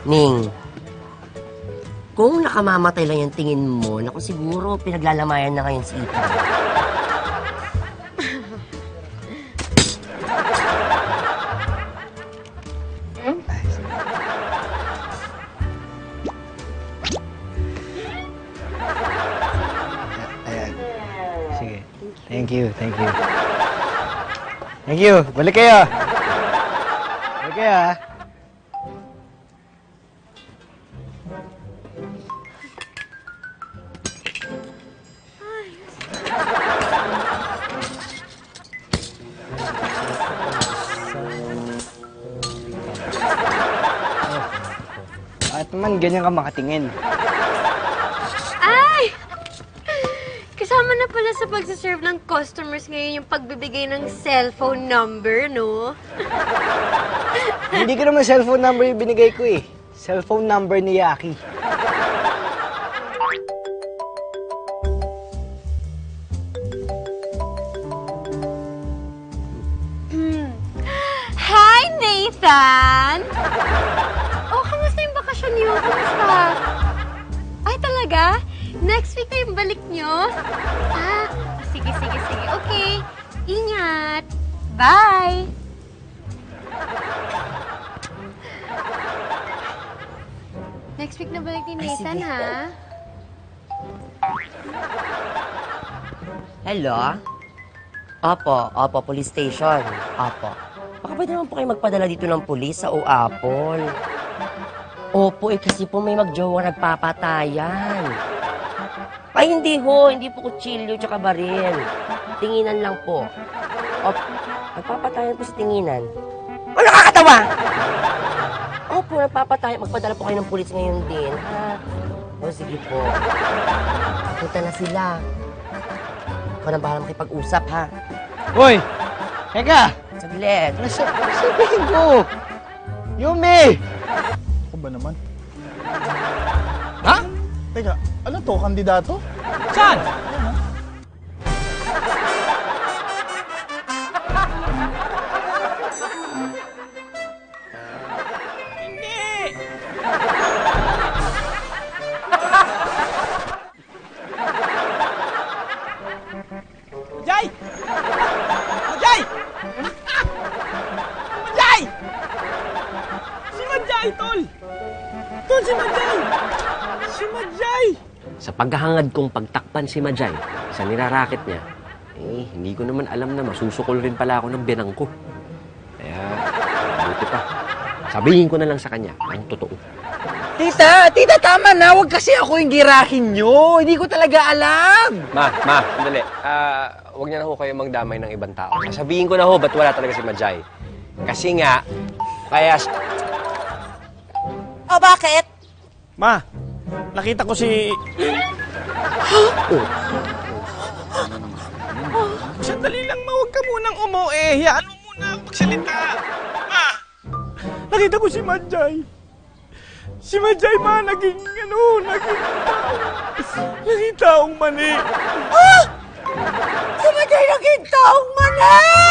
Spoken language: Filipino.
Ning, kung nakamamatay lang yung tingin mo, naku siguro pinaglalamayan na ngayon si Ethan. Ayan. Sige. Thank you. Thank you. Balik kayo. Balik kayo, ha? At naman, ganyan ka makatingin. Ay! Kasama na pala sa pagsaserve ng customers ngayon yung pagbibigay ng cellphone number, no? Hindi ko naman cellphone number yung binigay ko eh. Cellphone number ni Yaki. Hi, Nathan! Oh, kamusta yung bakasyon niyo? Kamusta? Ay, talaga? Next week na yung balik niyo? Ah, sige. Okay. Ingat. Bye! Next week na balik ni Nathan, ha? Hello? Opo, police station. Opo. Baka pwede naman po kayo magpadala dito ng pulis sa Apple. Opo, kasi po may magjowa nagpapatayan. Ay, hindi po kutsilyo tsaka baril. Tinginan lang po. Opo, nagpapatayan po sa tinginan. Oh, nakakatawa! Opo, nagpapatayan. Magpadala po kayo ng pulis ngayon din, ha? O, sige po. Punta na sila. Ikaw na bahala makipag-usap, ha? Hoy! Teka! Saglit. Sabihin ko! Yumi! Ako ba naman? Ha? Teka, ano to? Kandidato? Saan? Jay! Jay! Jay! Si Majay, tol! Tol, si Majay! Si Majay! Sa paghahangad kong pagtakpan si Majay sa nirarakit niya, hindi ko naman alam na masusukol rin pala ako ng binang ko. Kaya, buti pa. Sabihin ko na lang sa kanya ang totoo. Tita, tama na. Huwag kasi ako yung girahin nyo. Hindi ko talaga alam. Ma, sandali. Huwag niya na ho kayo magdamay ng ibang tao. Sasabihin ko na ho, ba't wala talaga si Majay? Kasi nga, kaya... O, bakit? Ma, nakita ko si... Sandali lang, ma. Huwag ka munang umuwi. Hayaan mo muna magsalita. Ma, nakita ko si Majay. Si Majay, ma, naging taong mani. Si Majay naging taong mani!